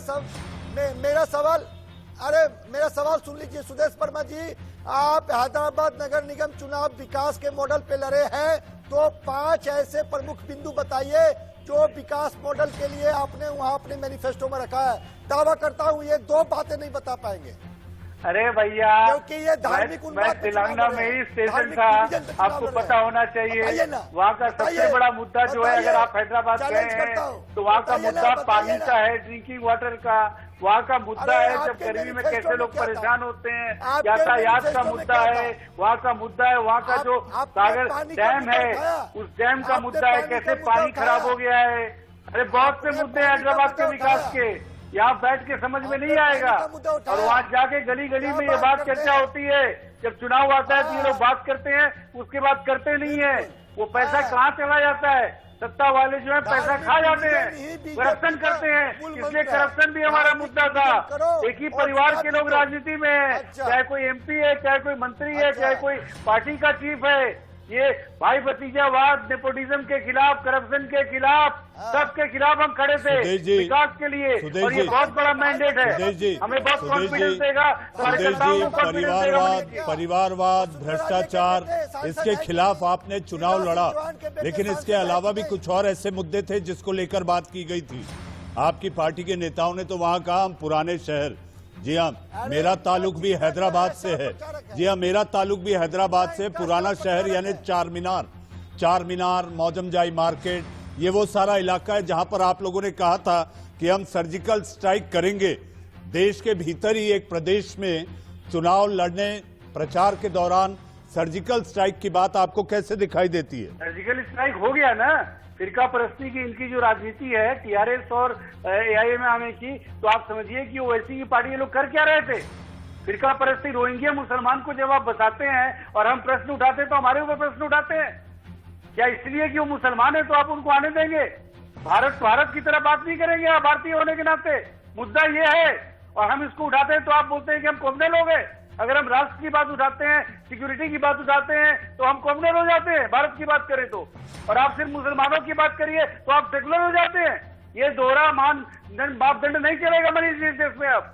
सवाल सुन लीजिए सुदेश वर्मा जी। आप हैदराबाद नगर निगम चुनाव विकास के मॉडल पे लड़े हैं, तो 5 ऐसे प्रमुख बिंदु बताइए जो विकास मॉडल के लिए आपने वहां अपने मैनिफेस्टो में रखा है। दावा करता हूं ये 2 बातें नहीं बता पाएंगे। अरे भैया, क्योंकि ये धार्मिक मैं तेलंगाना में ही स्टेशन था, आपको पता होना चाहिए। वहाँ का सबसे बड़ा मुद्दा जो है, अगर आप हैदराबाद गए हैं तो वहाँ का मुद्दा पानी का है, ड्रिंकिंग वाटर का। वहाँ का मुद्दा है जब गर्मी में कैसे लोग परेशान होते हैं, यातायात का मुद्दा है। वहाँ का मुद्दा है, वहाँ का जो सागर डैम है, उस डैम का मुद्दा है, कैसे पानी खराब हो गया है। अरे बहुत से मुद्दे हैं हैदराबाद के विकास के, यहाँ बैठ के समझ में नहीं आएगा। और वहाँ जाके गली गली में ये बात चर्चा होती है जब चुनाव आता है तो ये लोग बात करते हैं, उसके बाद करते नहीं है। वो पैसा कहाँ चला जाता है? सत्ता वाले जो है पैसा खा जाते हैं, करप्शन करते हैं। इसलिए करप्शन भी हमारा मुद्दा था। एक ही परिवार के लोग राजनीति में है, चाहे कोई एमपी है, चाहे कोई मंत्री है, चाहे कोई पार्टी का चीफ है। ये भाई भतीजावाद, नेपोटिज्म के खिलाफ, करप्शन के खिलाफ, सबके खिलाफ हम खड़े थे विकास के लिए, और ये बहुत बड़ा मैंडेट है। हमें बहुत कॉन्फिडेंस देगा, परिवारवाद, भ्रष्टाचार, इसके खिलाफ आपने चुनाव लड़ा, लेकिन इसके अलावा भी कुछ और ऐसे मुद्दे थे जिसको लेकर बात की गई थी। आपकी पार्टी के नेताओं ने तो वहां कहा हम पुराने शहर, जी हाँ, मेरा ताल्लुक भी हैदराबाद से है। जी हाँ, मेरा ताल्लुक भी हैदराबाद से। पुराना शहर यानी चारमीनार, मौजमजाई मार्केट, ये वो सारा इलाका है जहां पर आप लोगों ने कहा था कि हम सर्जिकल स्ट्राइक करेंगे। देश के भीतर ही एक प्रदेश में चुनाव लड़ने, प्रचार के दौरान सर्जिकल स्ट्राइक की बात आपको कैसे दिखाई देती है? सर्जिकल स्ट्राइक हो गया ना। फिरका परस्ती की इनकी जो राजनीति है, टीआरएस और एआईएमआईएम की, तो आप समझिए कि ओवैसी की पार्टी ये लोग कर क्या रहे थे? फिरका परस्ती, रोहिंग्या मुसलमान को जब आप बताते हैं और हम प्रश्न उठाते हैं तो हमारे ऊपर प्रश्न उठाते हैं क्या? इसलिए कि वो मुसलमान है तो आप उनको आने देंगे? भारत की तरह बात नहीं करेंगे आप भारतीय होने के नाते? मुद्दा ये है, और हम इसको उठाते हैं तो आप बोलते हैं कि हम कॉमनल हो गए। अगर हम राष्ट्र की बात उठाते हैं, सिक्योरिटी की बात उठाते हैं, तो हम कॉमनर हो जाते हैं भारत की बात करें तो। और आप सिर्फ मुसलमानों की बात करिए तो आप सेकुलर हो जाते हैं। ये दोहरा मापदंड नहीं चलेगा मनीष जी देश में। अब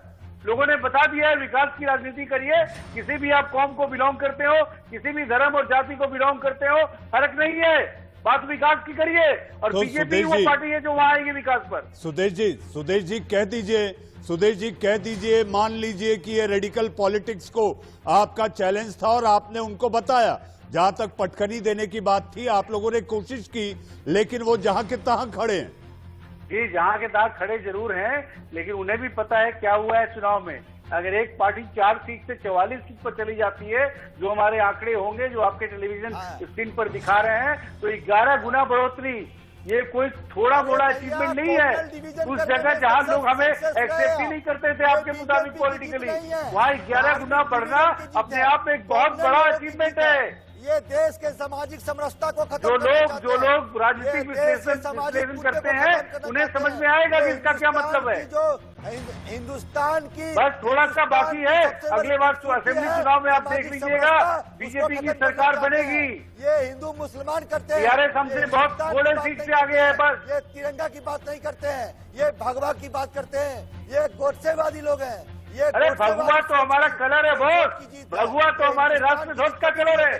लोगों ने बता दिया है, विकास की राजनीति करिए। किसी भी आप कौम को बिलोंग करते हो, किसी भी धर्म और जाति को बिलोंग करते हो, फर्क नहीं है, बात विकास की करिए। और तो बीजेपी वो पार्टी है जो वहां आएगी विकास पर। सुदेश जी कह दीजिए, मान लीजिए कि ये रेडिकल पॉलिटिक्स को आपका चैलेंज था और आपने उनको बताया। जहां तक पटखनी देने की बात थी, आप लोगों ने कोशिश की, लेकिन वो जहां के तहां खड़े हैं। जी, जहां के तहां खड़े जरूर हैं, लेकिन उन्हें भी पता है क्या हुआ है चुनाव में। अगर एक पार्टी 4 सीट से 44 सीट पर चली जाती है, जो हमारे आंकड़े होंगे, जो आपके टेलीविजन स्क्रीन पर दिखा रहे हैं, तो 11 गुना बढ़ोतरी, ये कोई थोड़ा मोड़ा अचीवमेंट नहीं है। उस जगह जहां लोग हमें एक्सेप्ट ही नहीं करते थे आपके मुताबिक पॉलिटिकली, वहाँ 11 गुना बढ़ना अपने आप में एक बहुत बड़ा अचीवमेंट है। ये देश के सामाजिक समरसता को खत्म जो लोग राजनीतिक विश्लेषण करते हैं, उन्हें समझ में आएगा कि इसका क्या मतलब है। जो हिंदुस्तान की बस थोड़ा सा बाकी है, अगले बार असेंबली चुनाव में आप देख लीजिएगा, बीजेपी की सरकार बनेगी। ये हिंदू मुसलमान करते हैं, टीआरएस हमसे बहुत थोड़े सीट से आगे है। बस ये तिरंगा की बात नहीं करते हैं, ये भगवा की बात करते हैं, ये गोडसेवादी लोग हैं। अरे भगवा तो हमारा कलर है बहुत, भगवा तो हमारे राष्ट्र ध्वज का कलर है।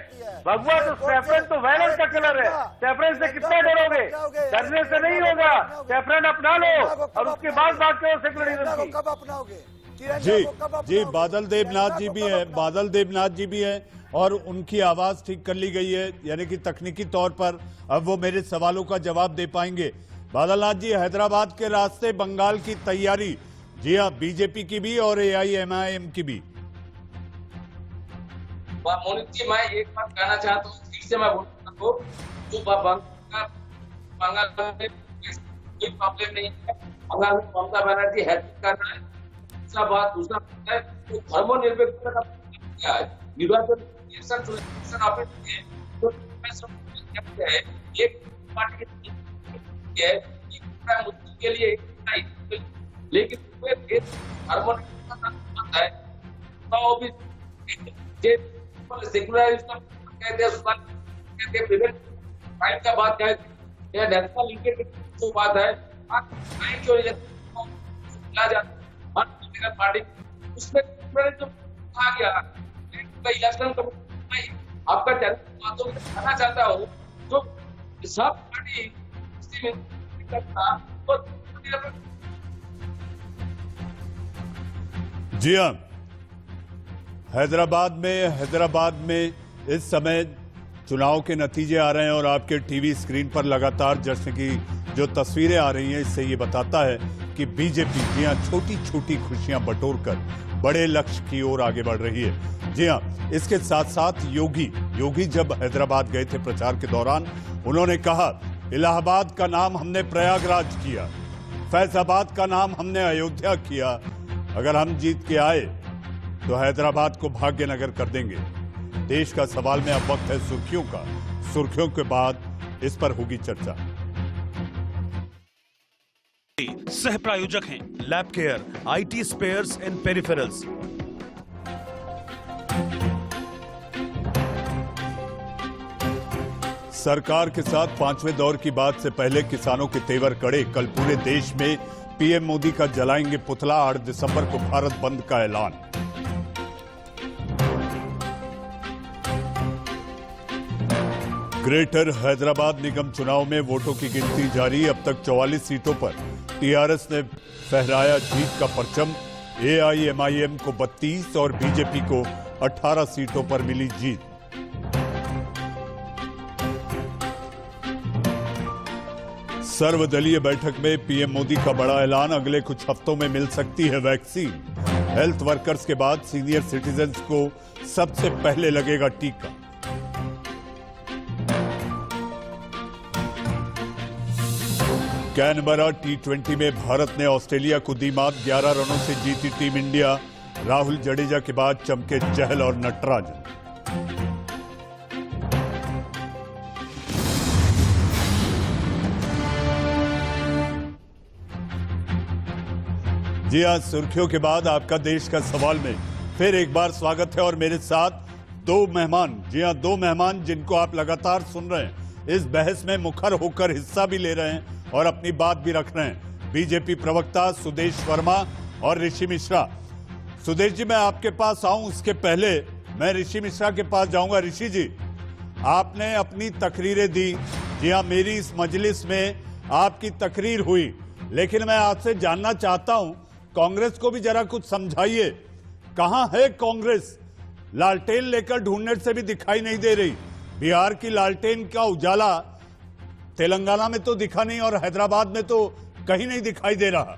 भगवा तो सैफरन तो वायलेंस का कलर है। सैफरन से कितना डरोगे? डरने से नहीं होगा, सैफरन अपना लो और उसके बाद बात करो सेकुलरिज्म की। कब अपनाओगे? जी बादल देवनाथ जी भी हैं और उनकी आवाज ठीक कर ली गई है, यानी कि तकनीकी तौर पर अब वो मेरे सवालों का जवाब दे पाएंगे। बादलनाथ जी, हैदराबाद के रास्ते बंगाल की तैयारी, जी हाँ, बीजेपी की भी और एआईएमआईएम की भी। मोनित जी, मैं एक बात कहना चाहता हूँ, फिर से मैं बोलता हूँ, जो बंगाल में कोई प्रॉब्लम नहीं है। बंगाल में ममता बनर्जी हैट्रिक कर रहा है। दूसरा बात है, तो धर्मनिरपेक्षता का क्या है? निर्वाचन ऑफिस है, एक पार्टी है मुद्दे के लिए, लेकिन सेकुलरिज्म कहते हैं, प्रिवेंट क्राइम का बात कहते हैं, नेशनल लिंकेज की बात है, क्यों पार्टी उसमें जो कहा गया इलेक्शन कमीशन, आपका बातों में कहना चाहता हूँ, जो सब पार्टी जी हाँ, हैदराबाद में इस समय चुनाव के नतीजे आ रहे हैं और आपके टीवी स्क्रीन पर लगातार जैसे कि जो तस्वीरें आ रही हैं, इससे ये बताता है कि बीजेपी जी हाँ छोटी छोटी खुशियां बटोरकर बड़े लक्ष्य की ओर आगे बढ़ रही है। जी हाँ, इसके साथ साथ योगी जब हैदराबाद गए थे प्रचार के दौरान, उन्होंने कहा इलाहाबाद का नाम हमने प्रयागराज किया, फैजाबाद का नाम हमने अयोध्या किया, अगर हम जीत के आए तो हैदराबाद को भाग्यनगर कर देंगे। देश का सवाल में अब वक्त है सुर्खियों का। सुर्खियों के बाद इस पर होगी चर्चा। सह प्रायोजक हैं lab care, IT spares and peripherals. सरकार के साथ पांचवें दौर की बात से पहले किसानों के तेवर कड़े। कल पूरे देश में पीएम मोदी का जलाएंगे पुतला। 8 दिसंबर को भारत बंद का ऐलान। ग्रेटर हैदराबाद निगम चुनाव में वोटों की गिनती जारी। अब तक 44 सीटों पर टीआरएस ने फहराया जीत का परचम। एआईएमआईएम को 32 और बीजेपी को 18 सीटों पर मिली जीत। सर्वदलीय बैठक में पीएम मोदी का बड़ा ऐलान। अगले कुछ हफ्तों में मिल सकती है वैक्सीन। हेल्थ वर्कर्स के बाद सीनियर सिटीजन्स को सबसे पहले लगेगा टीका। कैनबरा T20 में भारत ने ऑस्ट्रेलिया को दी मात। 11 रनों से जीती टीम इंडिया। राहुल जडेजा के बाद चमके चहल और नटराजन। जी आज सुर्खियों के बाद आपका देश का सवाल में फिर एक बार स्वागत है। और मेरे साथ दो मेहमान, जी हाँ दो मेहमान जिनको आप लगातार सुन रहे हैं, इस बहस में मुखर होकर हिस्सा भी ले रहे हैं और अपनी बात भी रख रहे हैं। बीजेपी प्रवक्ता सुदेश वर्मा और ऋषि मिश्रा। सुदेश जी, मैं आपके पास आऊं उसके पहले मैं ऋषि मिश्रा के पास जाऊंगा। ऋषि जी, आपने अपनी तकरीरें दी। जी हाँ, मेरी इस मजलिस में आपकी तकरीर हुई, लेकिन मैं आपसे जानना चाहता हूं, कांग्रेस को भी जरा कुछ समझाइए। कहां है कांग्रेस? लालटेन लेकर ढूंढने से भी दिखाई नहीं दे रही। बिहार की लालटेन का उजाला तेलंगाना में तो दिखा नहीं और हैदराबाद में तो कहीं नहीं दिखाई दे रहा।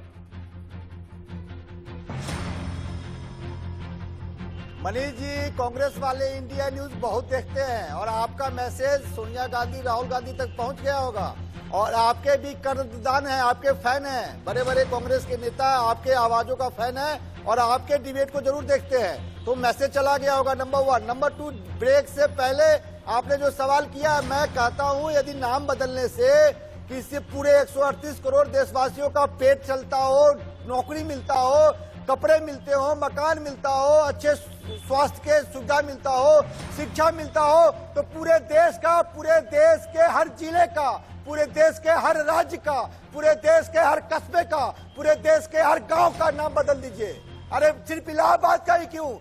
मनीष जी, कांग्रेस वाले इंडिया न्यूज बहुत देखते हैं और आपका मैसेज सोनिया गांधी, राहुल गांधी तक पहुंच गया होगा और आपके भी कर्जदान हैं, आपके फैन हैं। बड़े बड़े कांग्रेस के नेता आपके आवाजों का फैन है और आपके डिबेट को जरूर देखते हैं, तो मैसेज चला गया होगा। नंबर 1। नंबर 2, ब्रेक से पहले आपने जो सवाल किया, मैं कहता हूं यदि नाम बदलने से किसी पूरे 138 करोड़ देशवासियों का पेट चलता हो, नौकरी मिलता हो, कपड़े मिलते हो, मकान मिलता हो, अच्छे स्वास्थ्य के सुविधा मिलता हो, शिक्षा मिलता हो, तो पूरे देश का, पूरे देश के हर जिले का, पूरे देश के हर राज्य का, पूरे देश के हर कस्बे का, पूरे देश के हर गांव का नाम बदल दीजिए। अरे सिर्फ इलाहाबाद का ही क्यों,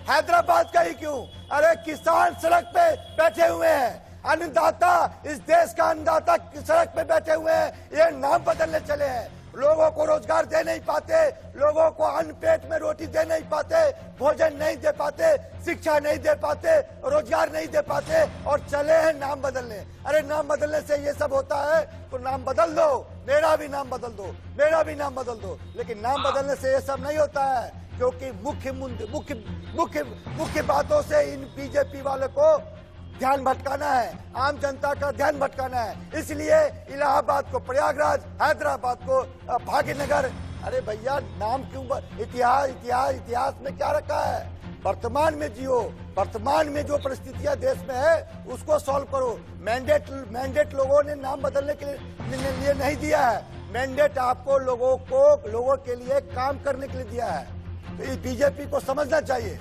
हैदराबाद का ही क्यों? अरे किसान सड़क पे बैठे हुए हैं, अन्नदाता, इस देश का अन्नदाता सड़क पे बैठे हुए हैं, ये नाम बदलने चले हैं। लोगों को रोजगार दे नहीं पाते, लोगों को अन्न पेट में रोटी दे नहीं पाते, भोजन नहीं दे पाते, शिक्षा नहीं दे पाते, रोजगार नहीं दे पाते और चले हैं नाम बदलने। अरे नाम बदलने से ये सब होता है तो नाम बदल दो, मेरा भी नाम बदल दो, मेरा भी नाम बदल दो, लेकिन नाम बदलने से ये सब नहीं होता है, क्योंकि मुख्य बातों से इन बीजेपी वाले को ध्यान भटकाना है, आम जनता का ध्यान भटकाना है। इसलिए इलाहाबाद को प्रयागराज, हैदराबाद को भाग्यनगर। अरे भैया नाम क्यों? इतिहास में क्या रखा है? वर्तमान में जियो, वर्तमान में जो परिस्थितियां देश में है उसको सॉल्व करो। मैंडेट लोगों ने नाम बदलने के लिए नहीं दिया है, मैंडेट आपको लोगों के लिए काम करने के लिए दिया है, तो इस बीजेपी को समझना चाहिए।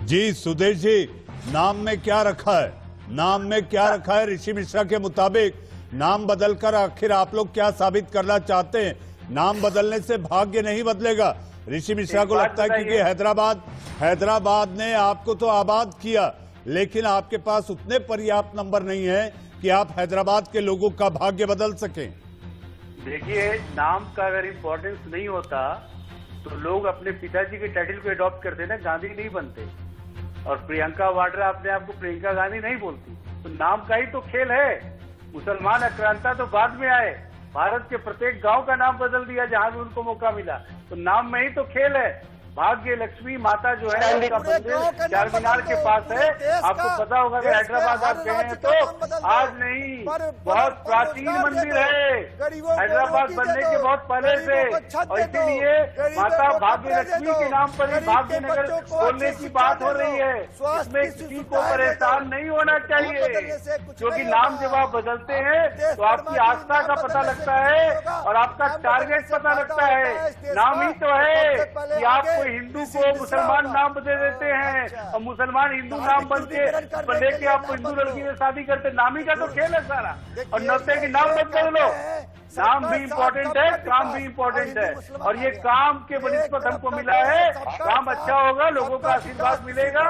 जी सुदेश जी, नाम में क्या रखा है? नाम में क्या रखा है? ऋषि मिश्रा के मुताबिक नाम बदलकर आखिर आप लोग क्या साबित करना चाहते हैं? नाम बदलने से भाग्य नहीं बदलेगा। ऋषि मिश्रा को लगता है क्योंकि हैदराबाद ने आपको तो आबाद किया, लेकिन आपके पास उतने पर्याप्त नंबर नहीं है कि आप हैदराबाद के लोगों का भाग्य बदल सकें। देखिए, नाम का अगर इम्पोर्टेंस नहीं होता तो लोग अपने पिताजी के टाइटल को अडॉप्ट करते ना, गांधी नहीं बनते। और प्रियंका वाड्रा अपने आप को प्रियंका गांधी नहीं बोलती, तो नाम का ही तो खेल है। मुसलमान आक्रांता तो बाद में आए, भारत के प्रत्येक गांव का नाम बदल दिया जहां भी उनको मौका मिला, तो नाम में ही तो खेल है। भाग्य लक्ष्मी माता जो है उसका पूरे गांव मंदिर का चार नाम मीनार बदल के दो, पास पूरे है। देश आपको का- पता होगा कि देश के हैदराबाद हर आप गए हैं राज्य का नाम तो बदल दो। आज नहीं, बहुत प्राचीन रोजगार मंदिर दे दो, है। गरीबों को हैदराबाद रोटी बनने दे के दो, बहुत पहले से, गरीबों को छत और दे दो, इसीलिए गरीबों माता को भाग्य कपड़े दे लक्ष्मी दो, के नाम पर ही गरीब के भाग्यनगर बच्चों को खोलने अच्छी की शिक्षा बात दे हो दो, रही है। स्वास्थ्य इसमें की किसी को सुविधाएं दे दो। परेशान नहीं होना चाहिए, बदलने से कुछ क्योंकि नहीं नाम होगा। जब आप बदलते हैं देश तो आपकी भर में आस्था का नाम पता बदलने लगता से है कुछ नहीं होगा। और आपका नाम टारगेट बदलने से पता फायदा लगता होता है। है इस देश नाम का। ही तो है सबसे पहले कि आप आगे कोई हिंदू किसी को दूसरा मुसलमान होगा। नाम दे देते हैं अच्छा। और मुसलमान हिंदू नाम बन के लेके आपको हिंदू लड़की से शादी करते। नाम ही का तो खेल है सारा। और नौते की नाम मत बदलो। नाम भी इम्पोर्टेंट है, काम भी इम्पोर्टेंट है, और ये काम के बनिस्पत हमको मिला है। काम अच्छा होगा, लोगों का आशीर्वाद मिलेगा।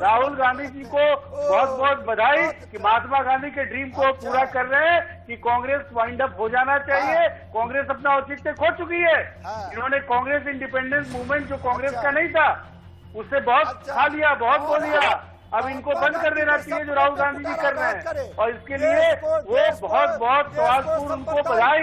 राहुल गांधी जी को बहुत बहुत बधाई कि महात्मा गांधी के ड्रीम को पूरा कर रहे हैं कि कांग्रेस वाइंड अप हो जाना चाहिए। कांग्रेस अपना औचित्य खो चुकी है। इन्होंने कांग्रेस इंडिपेंडेंस मूवमेंट जो कांग्रेस का नहीं था उससे बहुत खा लिया, बहुत खो लिया। अब इनको बंद कर देना चाहिए जो राहुल गांधी जी कर रहे हैं, और इसके लिए वो बहुत बहुत सवालपूर्ण उनको बधाई।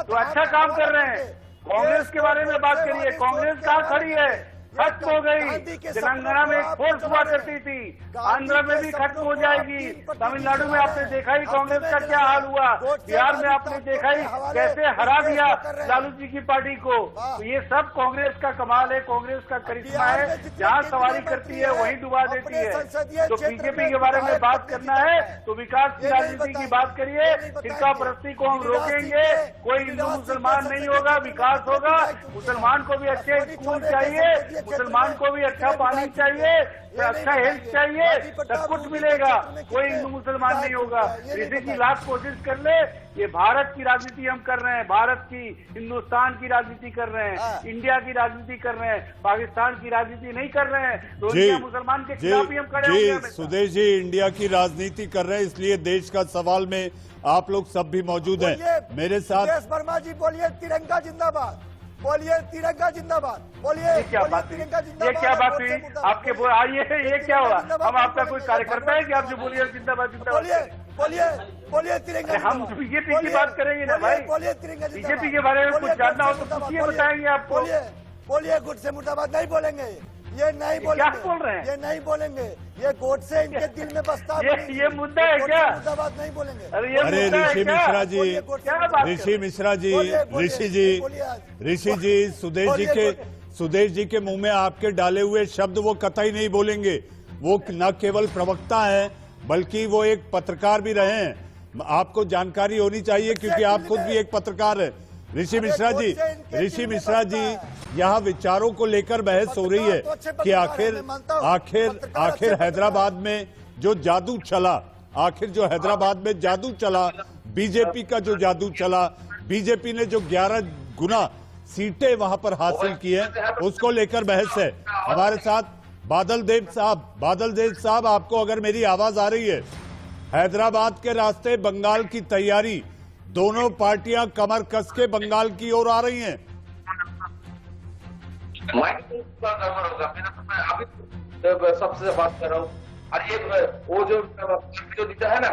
तो अच्छा काम कर रहे हैं। कांग्रेस के बारे में बात करिए, कांग्रेस कहाँ खड़ी है? खत्म हो गई। तेलंगाना में एक फोर्स हुआ करती थी, आंध्र में भी खत्म हो जाएगी। तमिलनाडु में आपने देखा ही कांग्रेस का क्या हाल हुआ। बिहार में आपने देखा ही कैसे हरा दिया लालू जी की पार्टी को। तो ये सब कांग्रेस का कमाल है, कांग्रेस का करिश्मा है। जहाँ सवारी करती है वहीं डुबा देती है। तो बीजेपी के बारे में बात करना है तो विकास की राजनीति की बात करिए। फिरका परस्ती को हम रोकेंगे। कोई हिंदू मुसलमान नहीं होगा, विकास होगा। मुसलमान को भी अच्छे स्कूल चाहिए, मुसलमान को भी अच्छा पानी चाहिए, अच्छा हेल्थ चाहिए, सब कुछ मिलेगा। कोई हिंदू मुसलमान नहीं होगा। इसी की लाख कोशिश कर ले। ये भारत की राजनीति हम कर रहे हैं, भारत की, हिंदुस्तान की राजनीति कर रहे हैं, इंडिया की राजनीति कर रहे हैं, पाकिस्तान की राजनीति नहीं कर रहे हैं। तो इंडिया मुसलमान के खिलाफ ही हम खड़े होंगे हमेशा। सुदेश जी इंडिया की राजनीति कर रहे हैं, इसलिए देश का सवाल में आप लोग सब भी मौजूद हैं मेरे साथ। वर्मा जी बोलिए तिरंगा जिंदाबाद, बोलिए तिरंगा जिंदाबाद, बोलिए क्या बात हुई? ये क्या बात हुई आपके? आइए, ये क्या हुआ? हम आपका कोई कार्यकर्ता है कि आप जो बोलिए जिंदाबाद जिंदाबाद? बोलिए बोलिए बोलिए तिरंगा। हम बीजेपी की बात करेंगे ना भाई। बोलिए तिरंगा। बीजेपी के बारे में कुछ जानना हो तो पूछिए, बताएंगे आपको। बोलिए बोलिए गोडसे मुर्दाबाद नहीं बोलेंगे, ये नहीं बोलेंगे। क्या बोल रहे हैं? ये नहीं बोलेंगे, ये गोडसे इनके दिल में बसता है। ये मुद्दा है क्या? मुर्दाबाद नहीं बोलेंगे। अरे ऋषि मिश्रा जी, ऋषि मिश्रा जी, ऋषि जी, ऋषि जी, सुदेश जी के मुंह में आपके डाले हुए शब्द वो कतई नहीं बोलेंगे। वो न केवल प्रवक्ता हैं बल्कि वो एक पत्रकार भी रहे हैं। आपको जानकारी होनी चाहिए क्योंकि आप खुद भी एक पत्रकार है। ऋषि मिश्रा जी, यहाँ विचारों को लेकर बहस हो रही है कि आखिर हैदराबाद में जो जादू चला, बीजेपी का जो जादू चला, बीजेपी ने जो 11 गुना सीटें वहां पर हासिल की है, उसको लेकर बहस है। हमारे साथ बादल देव साहब, आपको अगर मेरी आवाज आ रही है, हैदराबाद के रास्ते बंगाल की तैयारी, दोनों पार्टियां कमर कस के बंगाल की ओर आ रही हैं। अभी सबसे बात कर रहा हूँ। और ये वो जो लीडर है ना,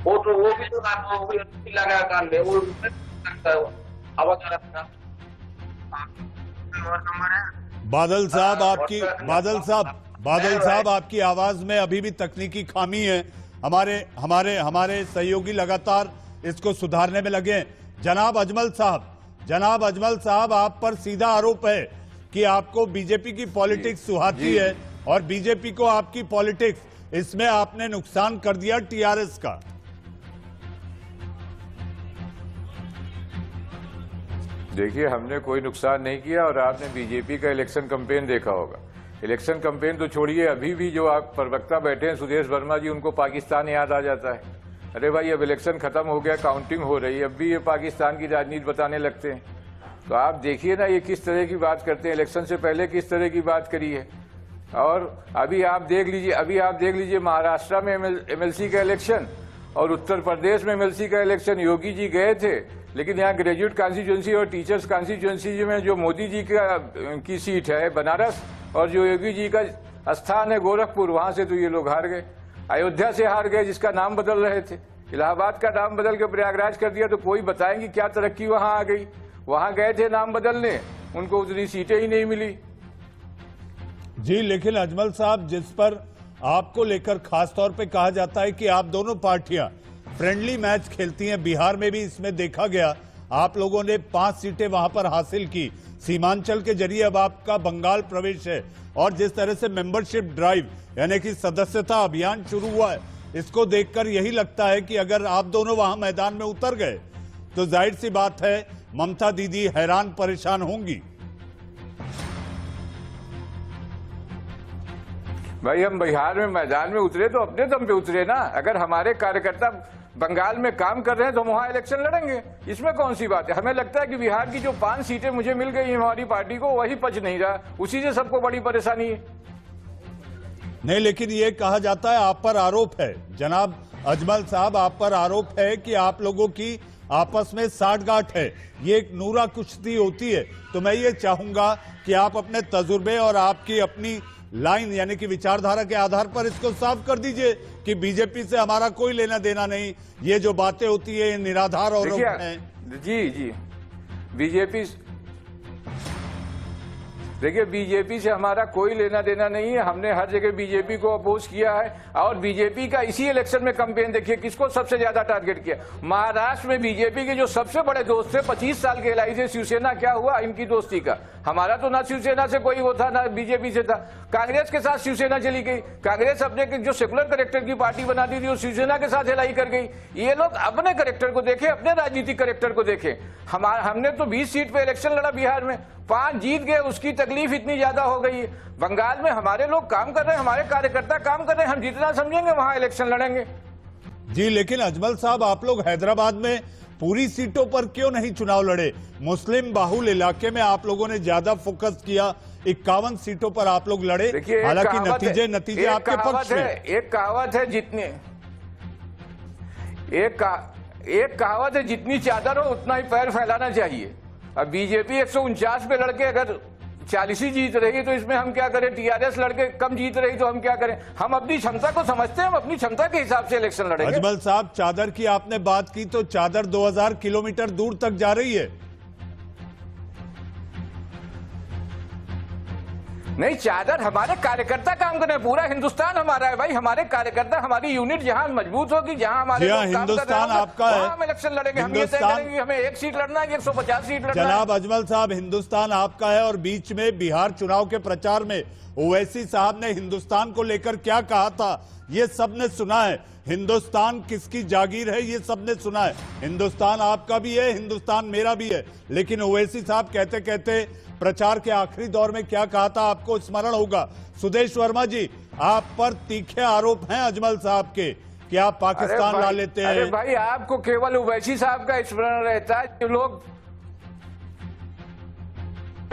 वो भी लगा कान में, वो आवाज आ रहा था। बादल साहब आपकी आवाज में अभी भी तकनीकी खामी है। हमारे सहयोगी लगातार इसको सुधारने में लगे हैं। जनाब अजमल साहब, आप पर सीधा आरोप है कि आपको बीजेपी की पॉलिटिक्स सुहाती है और बीजेपी को आपकी पॉलिटिक्स, इसमें आपने नुकसान कर दिया टीआरएस का। देखिए, हमने कोई नुकसान नहीं किया और आपने बीजेपी का इलेक्शन कैंपेन देखा होगा। इलेक्शन कैंपेन तो छोड़िए, अभी भी जो आप प्रवक्ता बैठे हैं सुदेश वर्मा जी, उनको पाकिस्तान याद आ जाता है। अरे भाई, अब इलेक्शन खत्म हो गया, काउंटिंग हो रही है, अब भी ये पाकिस्तान की राजनीति बताने लगते हैं। तो आप देखिए ना, ये किस तरह की बात करते हैं। इलेक्शन से पहले किस तरह की बात करी है। और अभी आप देख लीजिए महाराष्ट्र में एमएलसी का इलेक्शन और उत्तर प्रदेश में एमएलसी का इलेक्शन। योगी जी गए थे, लेकिन यहाँ ग्रेजुएट कॉन्स्टिट्यूंसी और टीचर्स कॉन्स्टिट्यूंसी में जो मोदी जी की सीट है बनारस, और जो योगी जी का स्थान है गोरखपुर, वहां से तो ये लोग हार गए। अयोध्या से हार गए, जिसका नाम बदल रहे थे। इलाहाबाद का नाम बदल के प्रयागराज कर दिया। तो कोई बताएंगे क्या तरक्की वहां आ गई? वहां गए थे नाम बदलने, उनको उतनी सीटें ही नहीं मिली। जी, लेकिन अजमल साहब, जिस पर आपको लेकर खास तौर पे कहा जाता है कि आप दोनों पार्टियां फ्रेंडली मैच खेलती हैं, बिहार में भी इसमें देखा गया। आप लोगों ने 5 सीटें वहां पर हासिल की, सीमांचल के जरिए अब आपका बंगाल प्रवेश है, और जिस तरह से मेंबरशिप ड्राइव यानी कि सदस्यता अभियान शुरू हुआ है, इसको देखकर यही लगता है कि अगर आप दोनों वहां मैदान में उतर गए तो जाहिर सी बात है ममता दीदी हैरान परेशान होंगी। भाई, हम बिहार में मैदान में उतरे तो अपने दम पे उतरे ना। अगर हमारे कार्यकर्ता बंगाल में काम कर रहे हैं तो हम वहां इलेक्शन लड़ेंगे, इसमें कौन सी बात है। हमें लगता है कि बिहार की जो 5 सीटें मुझे मिल गई हमारी पार्टी को, वही पच नहीं रहा, उसी से सबको बड़ी परेशानी है। नहीं, लेकिन ये कहा जाता है, आप पर आरोप है जनाब अजमल साहब, आप पर आरोप है कि आप लोगों की आपस में साठगांठ है, ये एक नूरा कुश्ती होती है। तो मैं ये चाहूंगा कि आप अपने तजुर्बे और आपकी अपनी लाइन यानी कि विचारधारा के आधार पर इसको साफ कर दीजिए कि बीजेपी से हमारा कोई लेना देना नहीं, ये जो बातें होती है ये निराधार आरोप हैं। जी, बीजेपी से हमारा कोई लेना देना नहीं है। हमने हर जगह बीजेपी को अपोज किया है, और बीजेपी का इसी इलेक्शन में कैंपेन देखिए किसको सबसे ज्यादा टारगेट किया। महाराष्ट्र में बीजेपी के जो सबसे बड़े दोस्त थे, 25 साल के एलआई से शिवसेना, क्या हुआ इनकी दोस्ती का। हमारा तो ना शिवसेना से कोई वो था ना बीजेपी से था। कांग्रेस के साथ शिवसेना चली गई, कांग्रेस अपने जो सेकुलर करेक्टर की पार्टी बना दी थी वो शिवसेना के साथ एलआई कर गई। ये लोग अपने करेक्टर को देखे, अपने राजनीतिक करेक्टर को देखे। हमने तो 20 सीट पे इलेक्शन लड़ा बिहार में, 5 जीत गए, उसकी तकलीफ इतनी ज्यादा हो गई है। बंगाल में हमारे लोग काम कर रहे हैं, हमारे कार्यकर्ता काम कर रहे हैं, हम जितना समझेंगे वहां इलेक्शन लड़ेंगे। जी, लेकिन अजमल साहब, आप लोग हैदराबाद में पूरी सीटों पर क्यों नहीं चुनाव लड़े? मुस्लिम बाहुल इलाके में आप लोगों ने ज्यादा फोकस किया, 51 सीटों पर आप लोग लड़े, हालांकि नतीजे आपके पक्ष में। एक कहावत है, जितनी चादर हो उतना ही पैर फैलाना चाहिए। अब बीजेपी 149 पे लड़के अगर 40 ही जीत रही तो इसमें हम क्या करें? टीआरएस लड़के कम जीत रही तो हम क्या करें? हम अपनी क्षमता को समझते हैं, हम अपनी क्षमता के हिसाब से इलेक्शन लड़ेंगे। अजमल साहब, चादर की आपने बात की तो चादर 2000 किलोमीटर दूर तक जा रही है। नहीं, चादर हमारे कार्यकर्ता काम कर रहे हैं, पूरा हिंदुस्तान हमारा है भाई। हमारे कार्यकर्ता, हमारी यूनिट जहां मजबूत होगी, जहां हमारे हिंदुस्तान आपका है, हम इलेक्शन लड़ेंगे। हम ये तय करेंगे हमें 1 सीट लड़ना है, 150 सीट लड़ना है। जनाब अजमल साहब, हिंदुस्तान आपका है, और बीच में बिहार चुनाव के प्रचार में ओवैसी साहब ने हिंदुस्तान को लेकर क्या कहा था ये सबने सुना है। हिंदुस्तान किसकी जागीर है ये सबने सुना है। हिंदुस्तान आपका भी है, हिंदुस्तान मेरा भी है, लेकिन ओवैसी साहब कहते कहते प्रचार के आखिरी दौर में क्या कहा था आपको स्मरण होगा। सुदेश वर्मा जी, आप पर तीखे आरोप हैं अजमल साहब के कि आप पाकिस्तान ला लेते हैं। अरे भाई, आपको केवल ओवैसी साहब का स्मरण रहता है। जो लोग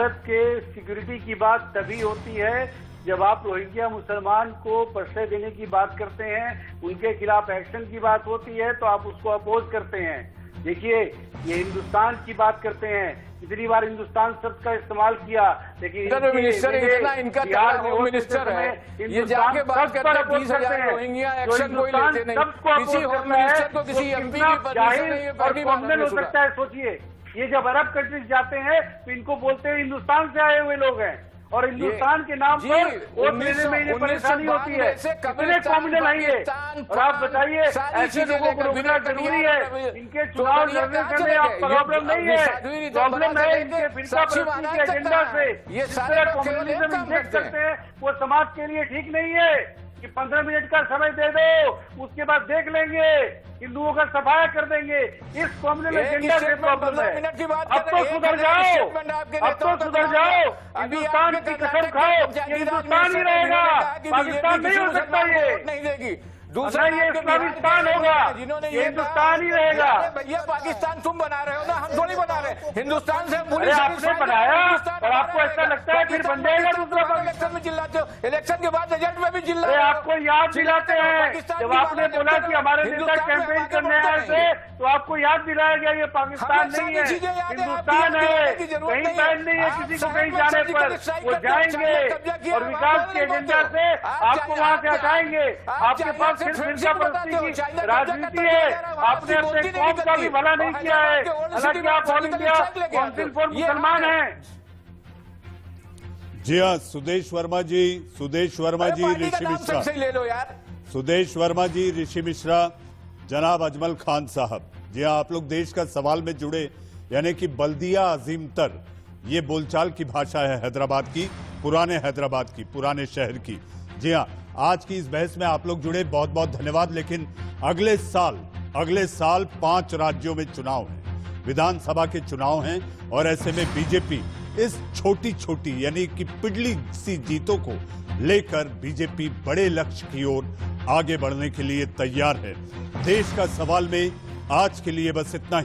के सिक्योरिटी की बात तभी होती है जब आप रोहिंग्या मुसलमान को पर्चे देने की बात करते हैं, उनके खिलाफ एक्शन की बात होती है तो आप उसको अपोज करते हैं। देखिए, ये हिंदुस्तान की बात करते हैं, कितनी बार हिंदुस्तान शब्द का इस्तेमाल किया, लेकिन मिनिस्टर इनका होम मिनिस्टर है, ये जाके बात करते हैं 20,000 रोहिंग्या, एक्शन कोई लेते नहीं। किसी होम मिनिस्टर को, किसी एमपी की परमिशन नहीं है, पहली बार हो सकता है। सोचिए, ये जब अरब कंट्रीज जाते हैं तो इनको बोलते हैं हिंदुस्तान से आए हुए लोग हैं, और हिंदुस्तान के नाम पर वोट लेने में इन्हें परेशानी होती है। कितने कॉम्युनल आएंगे, और आप बताइए ऐसे लोगों को रोकना जरूरी है। इनके चुनाव लड़ने के लिए आप प्रॉब्लम नहीं है, प्रॉब्लम है इनके फिरका परस्ती के एजेंडा से। जिस तरह कम्युनिज्म देख सकते हैं वो समाज के लिए ठीक नहीं है कि 15 मिनट का समय दे दो, उसके बाद देख लेंगे, हिंदुओं का सफाया कर देंगे। इस कॉम्युनल एजेंडा से प्रॉब्लम है। अब तो सुधर जाओ, अब तो सुधर जाओ, हिंदुस्तान की कसम खाओ, ये हिंदुस्तान ही रहेगा, पाकिस्तान नहीं हो सकता। ये नहीं देगी, दूसरा ये इस्लामिस्तान होगा, ये हिंदुस्तान ही रहेगा। भैया, पाकिस्तान तुम बना रहे हो ना, हम थोड़ी बना रहे हैं। हिंदुस्तान से पूरी आपने बनाया और आपको ऐसा लगता है फिर बन जाएगा दूसरा पाकिस्तान। इलेक्शन में चिल्लाते हो, इलेक्शन के बाद रिजल्ट में भी चिल्लाते हो। आपको याद दिलाते हैं, जब आपने बोला कि हमारे नेता कैंपेन करने आए थे तो आपको याद दिलाया गया ये पाकिस्तान नहीं है, हिंदुस्तान है। कहीं बैन नहीं है किसी को कहीं जाने पर, वो जाएंगे और विकास के एजेंडा से आपको वहां से हटाएंगे। आपके पास फिर जबरदस्ती की राजनीति है। आपने अपने कौम का भी भला नहीं किया है, हालांकि आप ऑल इंडिया काउंसिल फॉर मुसलमान हैं। जी हाँ, सुदेश वर्मा जी, ऋषि मिश्रा, सुदेश वर्मा जी, ऋषि मिश्रा, जनाब अजमल खान साहब, जी हाँ, आप लोग देश का सवाल में जुड़े, यानी कि बल्दिया अजीम तर, ये बोलचाल की भाषा है हैदराबाद की, पुराने हैदराबाद की, पुराने शहर की। जी हाँ, आज की इस बहस में आप लोग जुड़े, बहुत बहुत धन्यवाद। लेकिन अगले साल 5 राज्यों में चुनाव हैं, विधानसभा के चुनाव हैं, और ऐसे में बीजेपी इस छोटी यानी कि पिडली सी जीतों को लेकर बीजेपी बड़े लक्ष्य की ओर आगे बढ़ने के लिए तैयार है। देश का सवाल में आज के लिए बस इतना ही।